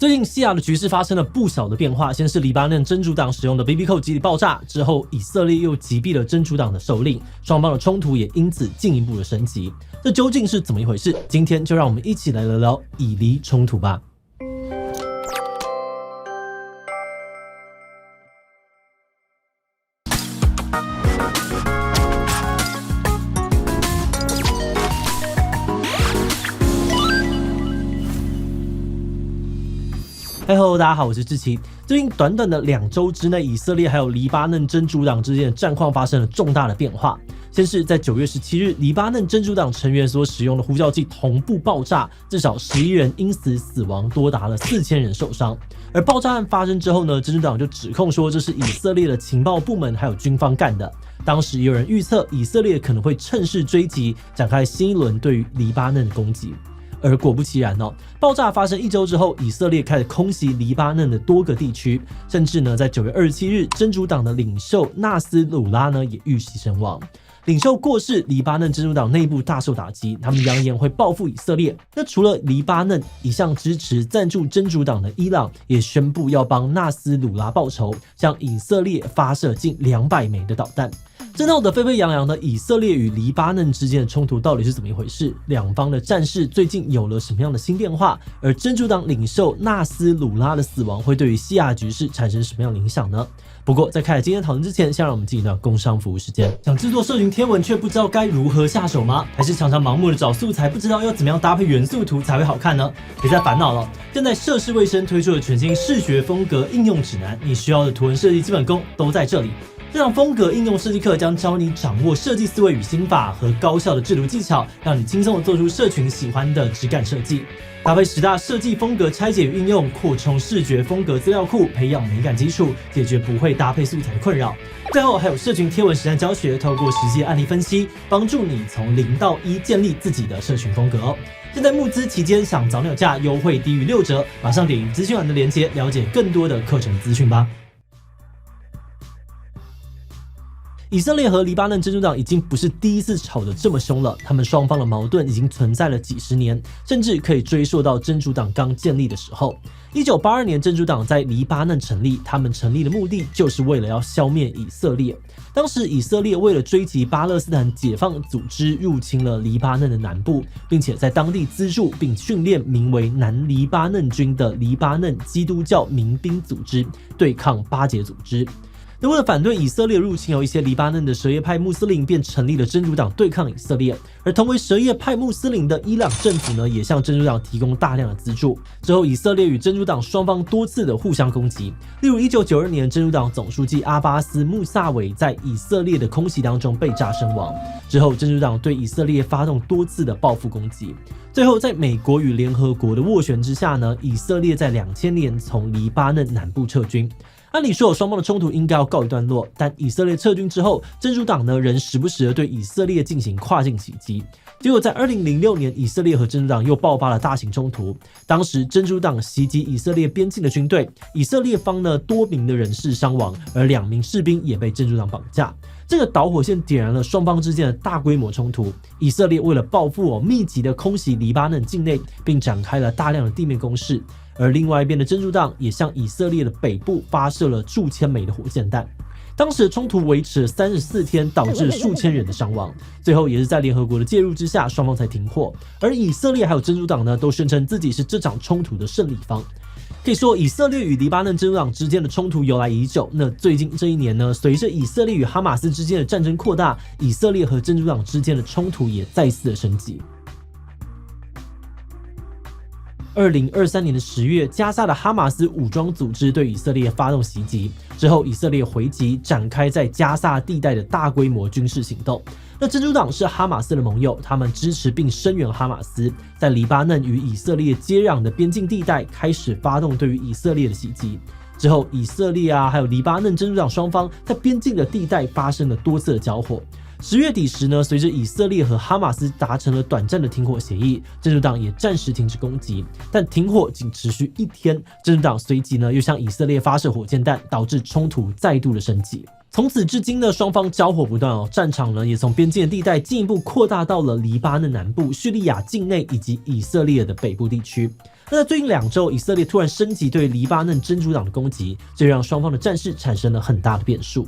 最近西亚的局势发生了不小的变化，先是黎巴嫩真主党使用的 BB 扣集体爆炸，之后以色列又击毙了真主党的首领，双方的冲突也因此进一步的升级。这究竟是怎么一回事？今天就让我们一起来聊聊以黎冲突吧。Hello， 大家好，我是志奇。最近短短的2周之内，以色列还有黎巴嫩真主党之间的战况发生了重大的变化。先是在9月17日，黎巴嫩真主党成员所使用的呼叫器同步爆炸，至少11人因此死亡，多达了4000人受伤。而爆炸案发生之后呢，真主党就指控说这是以色列的情报部门还有军方干的。当时也有人预测以色列可能会趁势追击，展开新一轮对于黎巴嫩的攻击。而果不其然爆炸发生1周之后，以色列开始空袭黎巴嫩的多个地区，甚至呢，在9月27日，真主党的领袖纳斯鲁拉呢也遇袭身亡。领袖过世，黎巴嫩真主党内部大受打击，他们扬言会报复以色列。那除了黎巴嫩，一向支持赞助真主党的伊朗也宣布要帮纳斯鲁拉报仇，向以色列发射近200枚的导弹。这闹得沸沸扬扬的以色列与黎巴嫩之间的冲突到底是怎么一回事？两方的战事最近有了什么样的新变化？而真主党领袖纳斯鲁拉的死亡会对于西亚局势产生什么样的影响呢？不过在开始今天讨论之前，先让我们进一段工商服务时间。想制作社群贴文却不知道该如何下手吗？还是常常盲目的找素材，不知道要怎么样搭配元素图才会好看呢？别再烦恼了，现在涉世未深推出了全新视觉风格应用指南，你需要的图文设计基本功都在这里。这堂风格应用设计课将教你掌握设计思维与心法和高效的制图技巧，让你轻松的做出社群喜欢的质感设计。搭配10大设计风格拆解与应用，扩充视觉风格资料库，培养美感基础，解决不会搭配素材的困扰。最后还有社群贴文实战教学，透过实际案例分析，帮助你从0到1建立自己的社群风格哦。现在募资期间，想早鸟价优惠低于6折，马上点资讯栏的连结，了解更多的课程资讯吧。以色列和黎巴嫩真主党已经不是第一次吵得这么凶了，他们双方的矛盾已经存在了几十年，甚至可以追溯到真主党刚建立的时候。1982年，真主党在黎巴嫩成立，他们成立的目的就是为了要消灭以色列。当时以色列为了追击巴勒斯坦解放组织，入侵了黎巴嫩的南部，并且在当地资助并训练名为南黎巴嫩军的黎巴嫩基督教民兵组织，对抗巴解组织。为了反对以色列入侵，有一些黎巴嫩的什叶派穆斯林便成立了真主党对抗以色列，而同为什叶派穆斯林的伊朗政府呢，也向真主党提供大量的资助。之后，以色列与真主党双方多次的互相攻击，例如1992年，真主党总书记阿巴斯·穆萨韦在以色列的空袭当中被炸身亡。之后，真主党对以色列发动多次的报复攻击。最后，在美国与联合国的斡旋之下呢，以色列在2000年从黎巴嫩南部撤军。按理说，双方的冲突应该要告一段落，但以色列撤军之后，真主党呢仍时不时的对以色列进行跨境袭击。结果在2006年，以色列和真主党又爆发了大型冲突。当时真主党袭击以色列边境的军队，以色列方呢多名的人士伤亡，而2名士兵也被真主党绑架。这个导火线点燃了双方之间的大规模冲突。以色列为了报复密集的空袭黎巴嫩境内，并展开了大量的地面攻势。而另外一边的真主党也向以色列的北部发射了数千枚的火箭弹。当时的冲突维持了34天，导致数千人的伤亡。最后也是在联合国的介入之下，双方才停火。而以色列还有真主党呢，都宣称自己是这场冲突的胜利方。可以说，以色列与黎巴嫩真主党之间的冲突由来已久。那最近这1年呢，随着以色列与哈马斯之间的战争扩大，以色列和真主党之间的冲突也再次的升级。2023年的10月，加沙的哈马斯武装组织对以色列发动袭击之后，以色列回击，展开在加沙地带的大规模军事行动。那真主党是哈马斯的盟友，他们支持并声援哈马斯，在黎巴嫩与以色列接壤的边境地带开始发动对于以色列的袭击。之后，以色列还有黎巴嫩真主党双方在边境的地带发生了多次的交火。10月底时呢，随着以色列和哈马斯达成了短暂的停火协议，真主党也暂时停止攻击，但停火仅持续1天，真主党随即呢又向以色列发射火箭弹，导致冲突再度的升级。从此至今呢，双方交火不断哦，战场呢也从边境的地带进一步扩大到了黎巴嫩南部、叙利亚境内以及以色列的北部地区。那在最近2周，以色列突然升级对黎巴嫩真主党的攻击，这让双方的战事产生了很大的变数。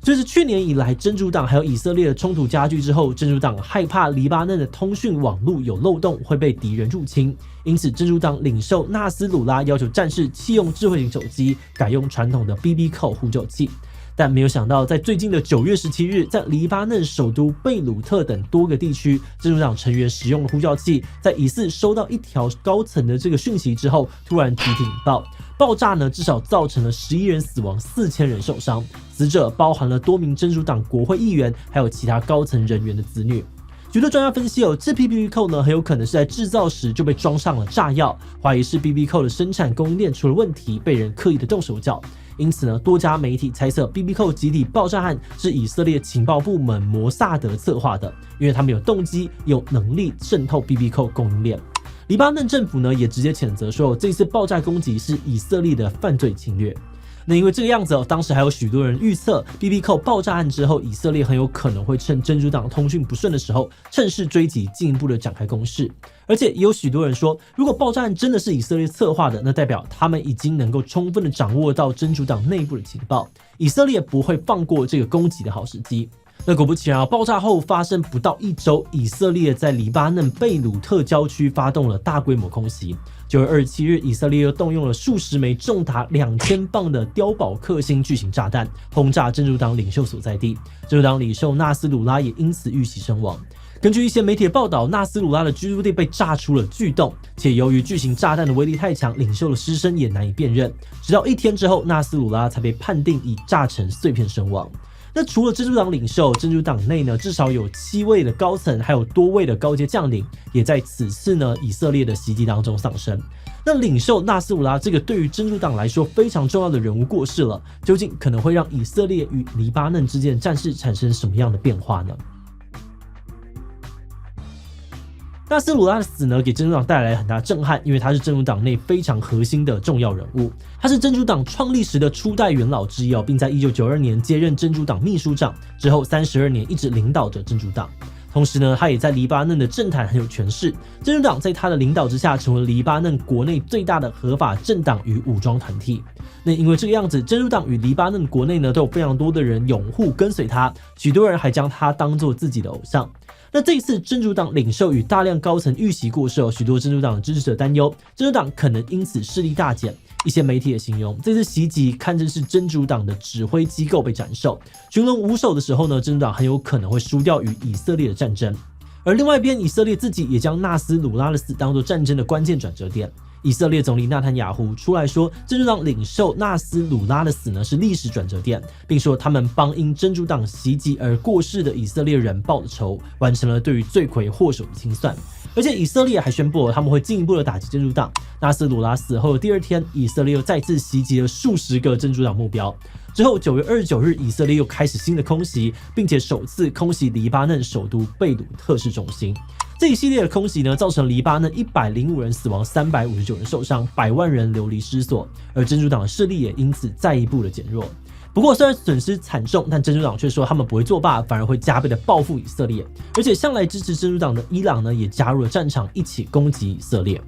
随着去年以来真主党还有以色列的冲突加剧之后，真主党害怕黎巴嫩的通讯网络有漏洞会被敌人入侵，因此真主党领袖纳斯鲁拉要求战士弃用智慧型手机，改用传统的 BB Call 呼救器。但没有想到，在最近的9月17日，在黎巴嫩首都贝鲁特等多个地区，真主党成员使用的呼叫器，在疑似收到一条高层的这个讯息之后，突然集体引爆。爆炸呢，至少造成了11人死亡，4000人受伤，死者包含了多名真主党国会议员，还有其他高层人员的子女。许多专家分析这批 BB Call 呢，很有可能是在制造时就被装上了炸药，怀疑是 BB Call 的生产供应链出了问题，被人刻意的动手脚。因此呢，多家媒体猜测 BB Call 集体爆炸案是以色列情报部门摩萨德策划的，因为他们有动机、有能力渗透 BB Call 供应链。黎巴嫩政府呢也直接谴责说，这次爆炸攻击是以色列的犯罪侵略。那因为这个样子当时还有许多人预测 BB Call 爆炸案之后，以色列很有可能会趁真主党通讯不顺的时候，趁势追击，进一步的展开攻势。而且也有许多人说，如果爆炸案真的是以色列策划的，那代表他们已经能够充分的掌握到真主党内部的情报，以色列不会放过这个攻击的好时机。那果不其然爆炸后发生不到1周，以色列在黎巴嫩贝鲁特郊区发动了大规模空袭。9月27日，以色列又动用了数十枚重达2000磅的碉堡克星巨型炸弹，轰炸真主党领袖所在地。真主党领袖纳斯鲁拉也因此遇袭身亡。根据一些媒体的报道，纳斯鲁拉的居住地被炸出了巨洞，且由于巨型炸弹的威力太强，领袖的尸身也难以辨认。直到1天之后，纳斯鲁拉才被判定已炸成碎片身亡。那除了真主党领袖，真主党内呢至少有7位的高层，还有多位的高阶将领，也在此次呢以色列的袭击当中丧生。那领袖纳斯鲁拉这个对于真主党来说非常重要的人物过世了，究竟可能会让以色列与黎巴嫩之间的战事产生什么样的变化呢？纳斯鲁拉的死呢，给真主党带来很大震撼，因为他是真主党内非常核心的重要人物。他是真主党创立时的初代元老之一并在1992年接任真主党秘书长，之后32年一直领导着真主党。同时呢，他也在黎巴嫩的政坛很有权势。真主党在他的领导之下，成为黎巴嫩国内最大的合法政党与武装团体。那因为这个样子，真主党与黎巴嫩国内呢都有非常多的人拥护跟随他，许多人还将他当作自己的偶像。那这一次真主党领袖与大量高层遇袭过世，许多真主党的支持者担忧真主党可能因此势力大减。一些媒体也形容这次袭击看成是真主党的指挥机构被斩首，群龙无首的时候呢，真主党很有可能会输掉与以色列的战争。而另外一边，以色列自己也将纳斯鲁拉的死当作战争的关键转折点。以色列总理纳坦雅胡出来说，真主党领袖纳斯鲁拉的死呢是历史转折点，并说他们帮因真主党袭击而过世的以色列人报了仇，完成了对于罪魁祸首的清算。而且以色列还宣布他们会进一步的打击真主党。纳斯鲁拉死后的第2天，以色列又再次袭击了数十个真主党目标。之后9月29日，以色列又开始新的空袭，并且首次空袭黎巴嫩首都贝鲁特市中心。这一系列的空袭呢，造成黎巴嫩105人死亡，359人受伤，100万人流离失所，而真主党的势力也因此再一步的减弱。不过虽然损失惨重，但真主党却说他们不会作罢，反而会加倍的报复以色列。而且向来支持真主党的伊朗呢，也加入了战场，一起攻击以色列。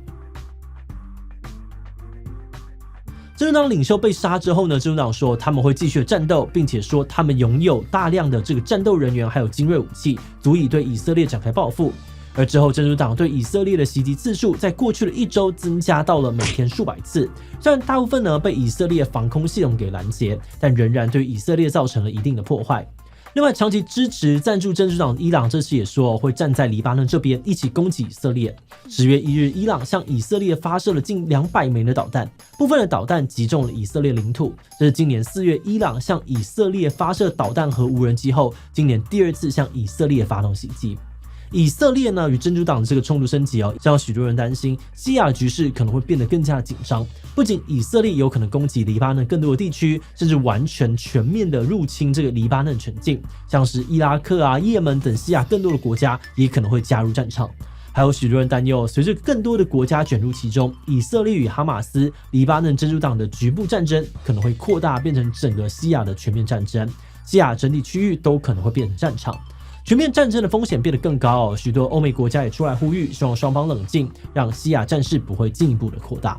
真主党领袖被杀之后呢，真主党说他们会继续战斗，并且说他们拥有大量的这个战斗人员还有精锐武器，足以对以色列展开报复。而之后，真主党对以色列的袭击次数在过去的1周增加到了每天数百次。虽然大部分呢被以色列防空系统给拦截，但仍然对以色列造成了一定的破坏。另外，长期支持赞助真主党的伊朗这次也说会站在黎巴嫩这边，一起攻击以色列。10月1日，伊朗向以色列发射了近200枚的导弹，部分的导弹击中了以色列领土。这是今年4月伊朗向以色列发射导弹和无人机后，今年第2次向以色列发动袭击。以色列呢与真主党的这个冲突升级让许多人担心西亚局势可能会变得更加紧张。不仅以色列有可能攻击黎巴嫩更多的地区，甚至完全面的入侵这个黎巴嫩全境，像是伊拉克也门等西亚更多的国家也可能会加入战场。还有许多人担忧，随着更多的国家卷入其中，以色列与哈马斯、黎巴嫩真主党的局部战争可能会扩大，变成整个西亚的全面战争，西亚整体区域都可能会变成战场。全面战争的风险变得更高许多欧美国家也出来呼吁，希望双方冷静，让西亚战事不会进一步的扩大。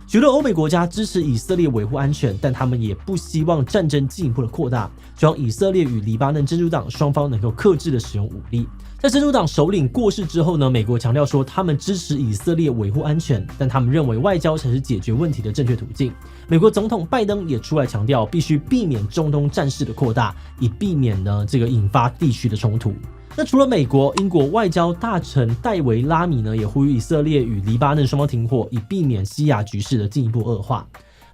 许多欧美国家支持以色列维护安全，但他们也不希望战争进一步的扩大，希望以色列与黎巴嫩真主党双方能够克制的使用武力。在真主党首领过世之后呢，美国强调说他们支持以色列维护安全，但他们认为外交才是解决问题的正确途径。美国总统拜登也出来强调，必须避免中东战事的扩大，以避免呢这个引发地区的冲突。那除了美国，英国外交大臣戴维拉米呢也呼吁以色列与黎巴嫩双方停火，以避免西亚局势的进一步恶化。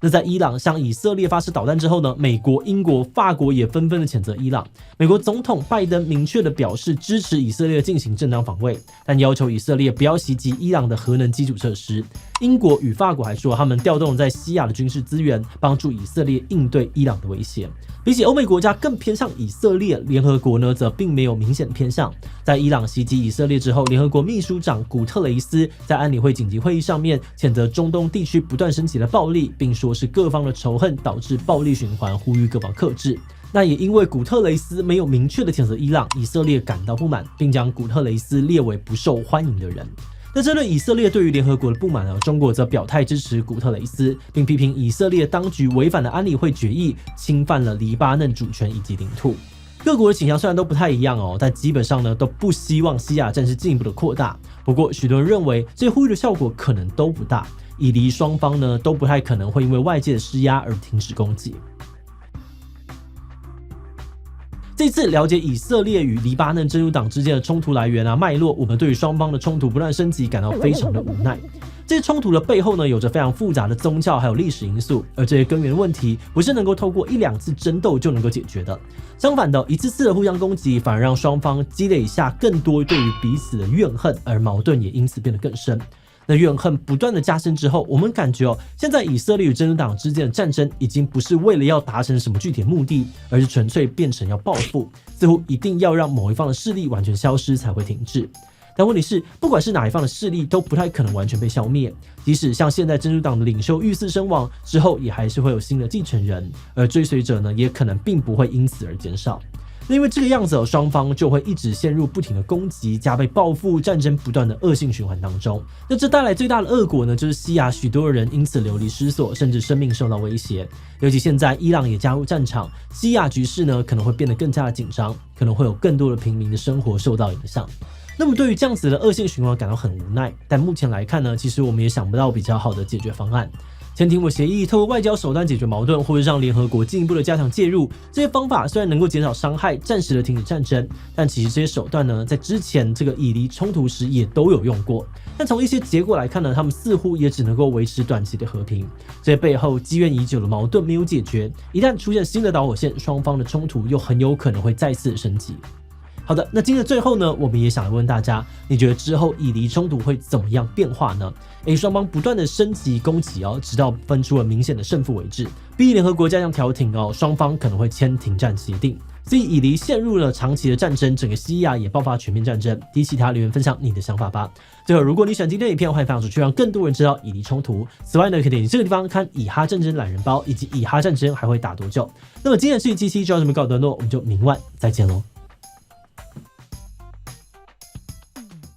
那在伊朗向以色列发射导弹之后呢，美国、英国、法国也纷纷的谴责伊朗。美国总统拜登明确的表示支持以色列进行正当防卫，但要求以色列不要袭击伊朗的核能基础设施。英国与法国还说，他们调动在西亚的军事资源，帮助以色列应对伊朗的威胁。比起欧美国家更偏向以色列，联合国呢则并没有明显的偏向。在伊朗袭击以色列之后，联合国秘书长古特雷斯在安理会紧急会议上面谴责中东地区不断升级的暴力，并说是各方的仇恨导致暴力循环，呼吁各方克制。那也因为古特雷斯没有明确的谴责伊朗，以色列感到不满，并将古特雷斯列为不受欢迎的人。那针对以色列对于联合国的不满中国则表态支持古特雷斯，并批评以色列当局违反了安理会决议，侵犯了黎巴嫩主权以及领土。各国的倾向虽然都不太一样但基本上呢都不希望西亚战事进一步的扩大。不过许多人认为这些呼吁的效果可能都不大，以黎双方呢都不太可能会因为外界的施压而停止攻击。这次了解以色列与黎巴嫩真主党之间的冲突来源脉络，我们对于双方的冲突不断升级感到非常的无奈。这些冲突的背后呢，有着非常复杂的宗教还有历史因素，而这些根源的问题不是能够透过一两次争斗就能够解决的。相反的，一次次的互相攻击，反而让双方积累下更多对于彼此的怨恨，而矛盾也因此变得更深。那怨恨不断的加深之后，我们感觉现在以色列与真主党之间的战争已经不是为了要达成什么具体的目的，而是纯粹变成要报复，似乎一定要让某一方的势力完全消失才会停止。但问题是，不管是哪一方的势力都不太可能完全被消灭，即使像现在真主党的领袖遇刺身亡之后，也还是会有新的继承人，而追随者呢，也可能并不会因此而减少。那因为这个样子双方就会一直陷入不停的攻击、加倍报复、战争不断的恶性循环当中。那这带来最大的恶果呢，就是西亚许多人因此流离失所，甚至生命受到威胁。尤其现在伊朗也加入战场，西亚局势呢可能会变得更加的紧张，可能会有更多的平民的生活受到影响。那么对于这样子的恶性循环感到很无奈，但目前来看呢，其实我们也想不到比较好的解决方案。签停火协议，透过外交手段解决矛盾，或者让联合国进一步的加强介入，这些方法虽然能够减少伤害，暂时的停止战争，但其实这些手段呢，在之前这个以黎冲突时也都有用过。但从一些结果来看呢，他们似乎也只能够维持短期的和平。这些背后积怨已久的矛盾没有解决，一旦出现新的导火线，双方的冲突又很有可能会再次升级。好的，那今天的最后呢，我们也想来问大家，你觉得之后以黎冲突会怎么样变化呢？双方不断的升级攻击直到分出了明显的胜负为止。逼联合国加强调停双方可能会签停战协定。所以以黎陷入了长期的战争，整个西亚也爆发全面战争。提其他留言分享你的想法吧。最后，如果你喜欢今天的影片，欢迎分享出去，让更多人知道以黎冲突。此外呢，可以点击这个地方看以哈战争懒人包，以及以哈战争还会打多久。那么今天的这一期就到这边告一段落，我们就明晚再见喽。